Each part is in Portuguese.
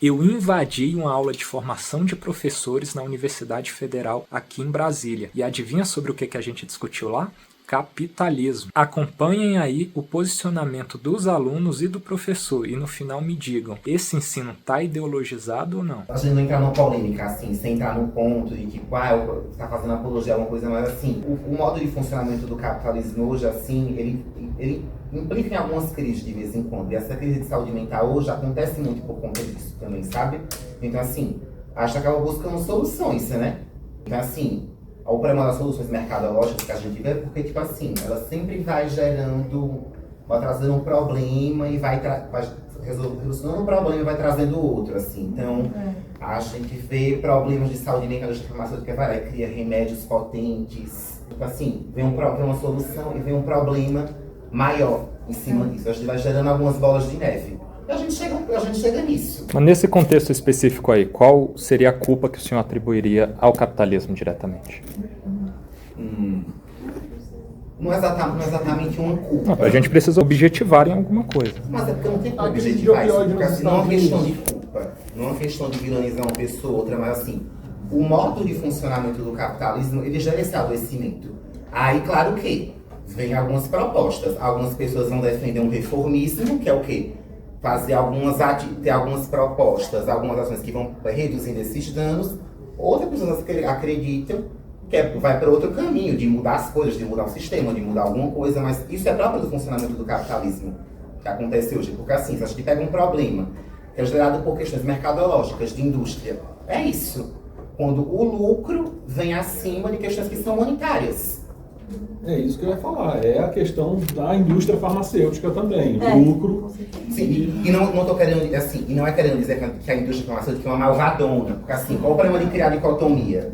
Eu invadi uma aula de formação de professores na Universidade Federal aqui em Brasília. E adivinha sobre o que a gente discutiu lá? Capitalismo. Acompanhem aí o posicionamento dos alunos e do professor e no final me digam, esse ensino está ideologizado ou não? A gente não entrar numa polêmica, assim, sem entrar no ponto de que está fazendo apologia a alguma coisa, mas assim, o modo de funcionamento do capitalismo hoje, assim, ele implica em algumas crises de vez em quando. E essa crise de saúde mental hoje acontece muito por conta disso também, sabe? Então, assim, acho que acaba buscando soluções, né? Então, assim, o problema das soluções mercadológicas que a gente vê é porque, tipo assim, ela sempre vai trazendo um problema e vai solucionando um problema e vai trazendo outro, assim. Então, a gente vê problemas de saúde mental da farmacêutica, vai lá e cria remédios potentes. Tipo assim, vem uma solução e vem um problema maior em cima disso. A gente vai gerando algumas bolas de neve. E a gente chega nisso. Mas nesse contexto específico aí, qual seria a culpa que o senhor atribuiria ao capitalismo diretamente? Não é exatamente uma culpa. Não, a gente precisa objetivar em alguma coisa. Mas é porque não tem como objetivar isso, porque assim, não é uma questão de culpa, não é uma questão de vilanizar uma pessoa ou outra, mas assim, o modo de funcionamento do capitalismo, ele gera esse adoecimento. Aí, claro que vem algumas propostas. Algumas pessoas vão defender um reformismo, que é o quê? Ter algumas propostas, algumas ações que vão reduzindo esses danos. Outras pessoas acreditam que vai para outro caminho, de mudar as coisas, de mudar o sistema, de mudar alguma coisa, mas isso é próprio do funcionamento do capitalismo que acontece hoje. Porque assim, se a gente pega um problema que é gerado por questões mercadológicas, de indústria, é isso. Quando o lucro vem acima de questões que são monetárias. É isso que eu ia falar, é a questão da indústria farmacêutica também, lucro. Sim, e não tô querendo, assim, e não é querendo dizer que a indústria farmacêutica é uma malvadona, porque assim, qual o problema de criar dicotomia?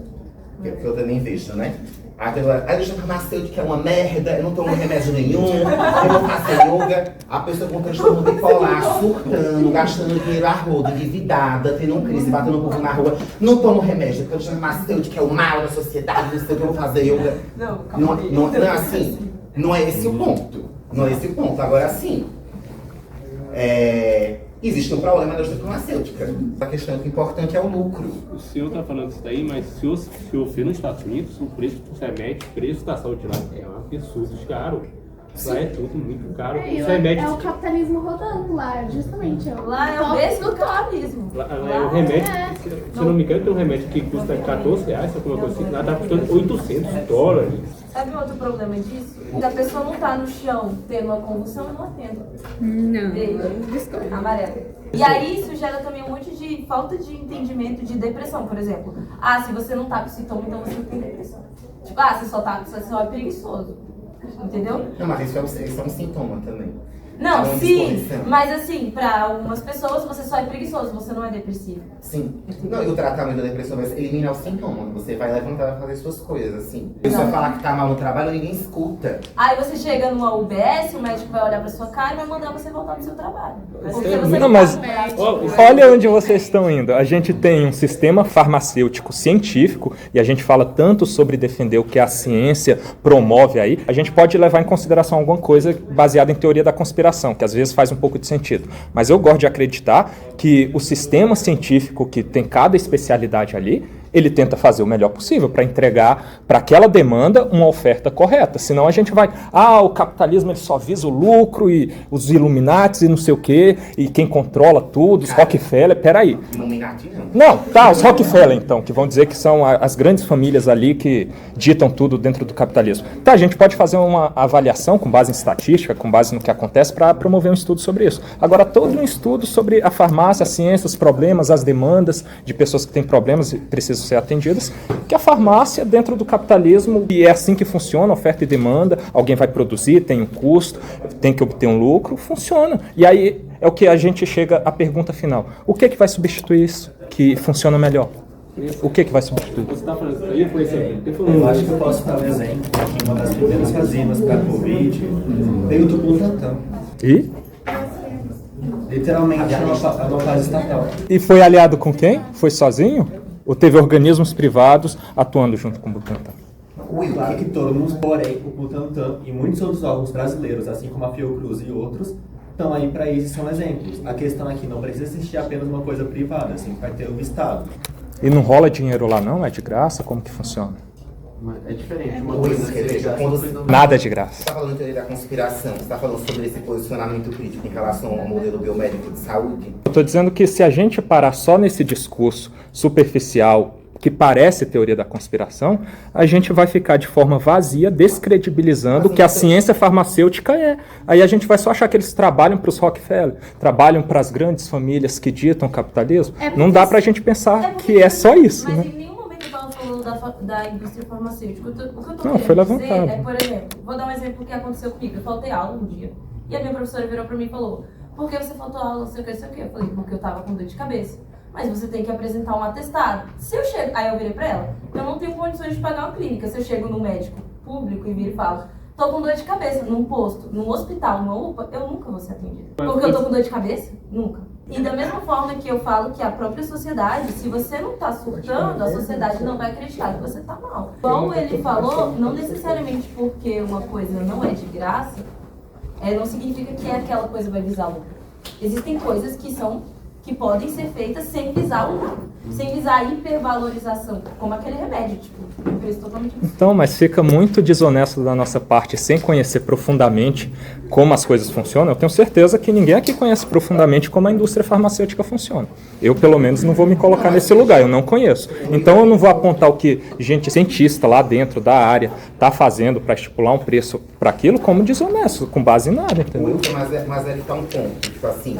Que eu também vejo, né? A indústria farmacêutica é uma merda, eu não tomo remédio nenhum, eu não faço yoga. A pessoa com um transtorno bipolar, surtando, gastando dinheiro a rodo, endividada, tendo crise, batendo o povo na rua. Não tomo remédio, porque a indústria farmacêutica é o mal da sociedade, não sei o que eu vou fazer yoga. Não é assim, não é esse o ponto. Não é esse o ponto. Agora, assim, existe um problema da indústria farmacêutica. A questão importante é o lucro. O senhor está falando isso daí, mas se o senhor for nos Estados Unidos, o preço dos remédios, o preço da saúde lá é um absurdo caro. Lá é tudo muito caro. Os remédios... É o capitalismo rodando lá, justamente. Lá é o beijo do capitalismo. Lá é o remédio, se eu não me engano, tem um remédio que custa R$14, alguma coisa assim, lá está custando $800. Sabe outro problema disso? A pessoa não tá no chão tendo uma convulsão, eu não atendo. Não. Amarelo. E aí isso gera também um monte de falta de entendimento de depressão, por exemplo. Se você não tá com sintoma, então você não tem depressão. Tipo, você só é preguiçoso. Entendeu? Não, mas isso é um sintoma também. Não, sim, mas assim, para algumas pessoas você só é preguiçoso, você não é depressivo. Sim. Não, e o tratamento da depressão vai eliminar o sintoma. Você vai levantar e vai fazer suas coisas, assim. Se você falar que tá mal no trabalho, ninguém escuta. Aí você chega numa UBS, o médico vai olhar pra sua cara e vai mandar você voltar pro seu trabalho. Porque você não, mas olha onde vocês estão indo. A gente tem um sistema farmacêutico científico e a gente fala tanto sobre defender o que a ciência promove aí. A gente pode levar em consideração alguma coisa baseada em teoria da conspiração, que às vezes faz um pouco de sentido. Mas eu gosto de acreditar que o sistema científico que tem cada especialidade ali, ele tenta fazer o melhor possível para entregar para aquela demanda uma oferta correta. Senão a gente vai, o capitalismo ele só visa o lucro e os Illuminatis e não sei o quê, e quem controla tudo, os Rockefeller, peraí. Illuminati não. Não, os Rockefeller então, que vão dizer que são as grandes famílias ali que ditam tudo dentro do capitalismo. Tá, a gente pode fazer uma avaliação com base em estatística, com base no que acontece, para promover um estudo sobre isso. Agora, todo um estudo sobre a farmácia, a ciência, os problemas, as demandas de pessoas que têm problemas e precisam ser atendidas, que a farmácia dentro do capitalismo, e é assim que funciona, oferta e demanda, alguém vai produzir, tem um custo, tem que obter um lucro, funciona. E aí é o que a gente chega à pergunta final. O que é que vai substituir isso, que funciona melhor? O que é que vai substituir? Você está falando isso aí, por exemplo? Eu acho que eu posso dar um exemplo. Uma das primeiras vacinas para a Covid veio do Butantan. E? Literalmente, é uma fase estatal. E foi aliado com quem? Foi sozinho? Ou teve organismos privados atuando junto com o Butantan? Claro que todo mundo, porém, o Butantan e muitos outros órgãos brasileiros, assim como a Fiocruz e outros, Então, aí, para isso, são exemplos. A questão aqui não precisa existir apenas uma coisa privada, assim, vai ter o Estado. E não rola dinheiro lá não? É de graça? Como que funciona? É diferente. Uma Pois, coisa quer dizer, quando Nada é de graça. você está falando de teoria da conspiração, você está falando sobre esse posicionamento crítico em relação ao modelo biomédico de saúde? Eu estou dizendo que se a gente parar só nesse discurso superficial que parece teoria da conspiração, a gente vai ficar de forma vazia, descredibilizando o que a ciência farmacêutica é. Aí a gente vai só achar que eles trabalham para os Rockefeller, trabalham para as grandes famílias que ditam o capitalismo. Não dá para a gente pensar que é só isso, mas né? em nenhum momento eu estava falando da indústria farmacêutica. O que eu tô Não, querendo foi dizer levantado. é, por exemplo, vou dar um exemplo que aconteceu comigo. Eu faltei aula um dia e a minha professora virou para mim e falou: por que você faltou aula, não sei o que, não sei o que. Eu falei: porque eu tava com dor de cabeça. Mas você tem que apresentar um atestado. Se eu chego, aí eu virei pra ela: eu não tenho condições de pagar uma clínica. Se eu chego no médico público e viro e falo: tô com dor de cabeça, num posto, num hospital, numa UPA, eu nunca vou ser atendida. Porque eu tô com dor de cabeça? Nunca. E da mesma forma que eu falo que a própria sociedade, se você não tá surtando, a sociedade não vai acreditar que você tá mal. Como ele falou, não necessariamente porque uma coisa não é de graça, não significa que aquela coisa vai visar lucro. Existem coisas que podem ser feitas sem visar o lucro, sem visar a hipervalorização, como aquele remédio, tipo, um preço totalmente absurdo. Então, mas fica muito desonesto da nossa parte, sem conhecer profundamente como as coisas funcionam. Eu tenho certeza que ninguém aqui conhece profundamente como a indústria farmacêutica funciona. Eu, pelo menos, não vou me colocar nesse lugar, eu não conheço. Então, eu não vou apontar o que gente cientista lá dentro da área está fazendo para estipular um preço para aquilo como desonesto, com base em nada, entendeu? Wilton, mas ele tá um ponto, tipo assim,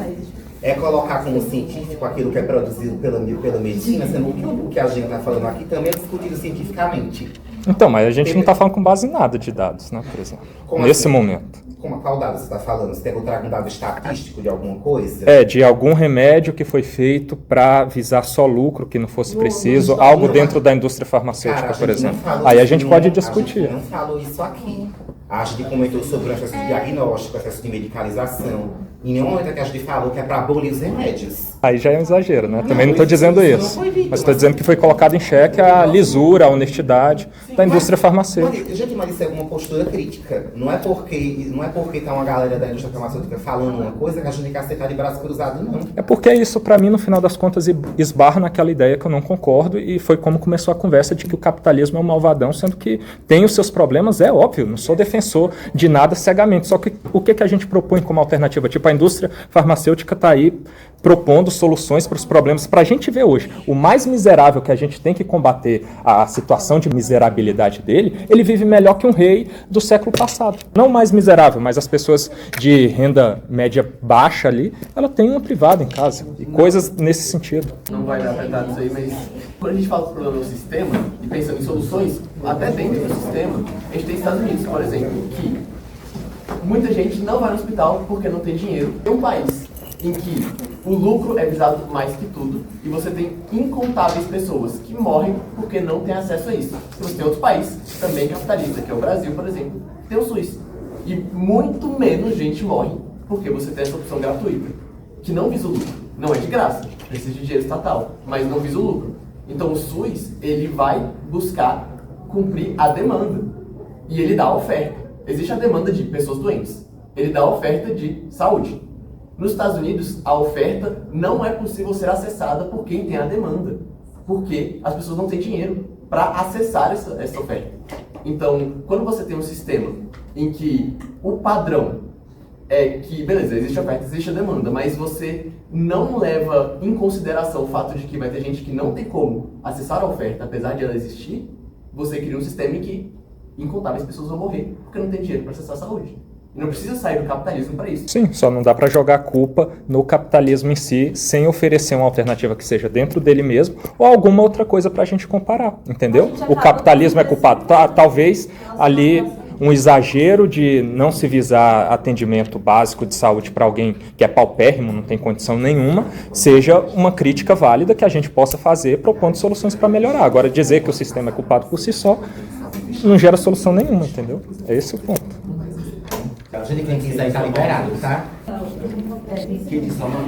é colocar como científico aquilo que é produzido pela medicina, sendo que o que a gente está falando aqui também é discutido cientificamente. Então, mas a gente não está falando com base em nada de dados, né, por exemplo, Como nesse assim? momento. Qual dado você está falando? Você tem que encontrar um dado estatístico de alguma coisa? De algum remédio que foi feito para visar só lucro, que não fosse preciso, algo dentro da indústria farmacêutica, Cara, por exemplo. falou Aí a isso gente pode discutir. A gente não falou isso aqui. A gente comentou sobre o processo de diagnóstico, o processo de medicalização. Em nenhum momento que a gente falou que é para abolir os remédios. Aí já é um exagero, né? Também não estou dizendo isso isso. não foi dito, Mas estou dizendo que foi colocado em xeque a lisura, a honestidade da indústria farmacêutica. Gente, mas isso é uma postura crítica. Não é porque tá uma galera da indústria farmacêutica falando uma coisa que a gente tem que aceitar de braço cruzado, não. É porque isso, para mim, no final das contas, esbarra naquela ideia que eu não concordo, e foi como começou a conversa de que o capitalismo é um malvadão, sendo que tem os seus problemas, é óbvio, não sou defensor de nada cegamente. Só que o que a gente propõe como alternativa? Tipo, a indústria farmacêutica está aí propondo soluções para os problemas. Para a gente ver hoje, o mais miserável que a gente tem que combater a situação de miserabilidade dele, ele vive melhor que um rei do século passado. Não o mais miserável, mas as pessoas de renda média baixa ali, ela tem uma privada em casa. E coisas nesse sentido. Não vai dar afetado isso aí, mas quando a gente fala do problema do sistema e pensando em soluções, até dentro do sistema, a gente tem Estados Unidos, por exemplo, que muita gente não vai no hospital porque não tem dinheiro. É um país em que o lucro é visado mais que tudo e você tem incontáveis pessoas que morrem porque não têm acesso a isso. Você tem outro país, também capitalista, que é o Brasil, por exemplo, tem o SUS. E muito menos gente morre porque você tem essa opção gratuita, que não visa o lucro. Não é de graça, precisa de dinheiro estatal, mas não visa o lucro. Então o SUS, ele vai buscar cumprir a demanda e ele dá a oferta. Existe a demanda de pessoas doentes, ele dá a oferta de saúde. Nos Estados Unidos, a oferta não é possível ser acessada por quem tem a demanda, porque as pessoas não têm dinheiro para acessar essa oferta. Então, quando você tem um sistema em que o padrão é que, beleza, existe a oferta, existe a demanda, mas você não leva em consideração o fato de que vai ter gente que não tem como acessar a oferta, apesar de ela existir, você cria um sistema em que incontáveis pessoas vão morrer porque não tem dinheiro para acessar a saúde. Não precisa sair do capitalismo para isso. Sim, só não dá para jogar a culpa no capitalismo em si, sem oferecer uma alternativa que seja dentro dele mesmo, ou alguma outra coisa para a gente comparar, entendeu? O capitalismo é culpado. Talvez ali um exagero de não se visar atendimento básico de saúde para alguém que é paupérrimo, não tem condição nenhuma, seja uma crítica válida que a gente possa fazer propondo soluções para melhorar. Agora, dizer que o sistema é culpado por si só não gera solução nenhuma, entendeu? É esse o ponto. A gente, quem quiser, está liberado, tá? Que edição não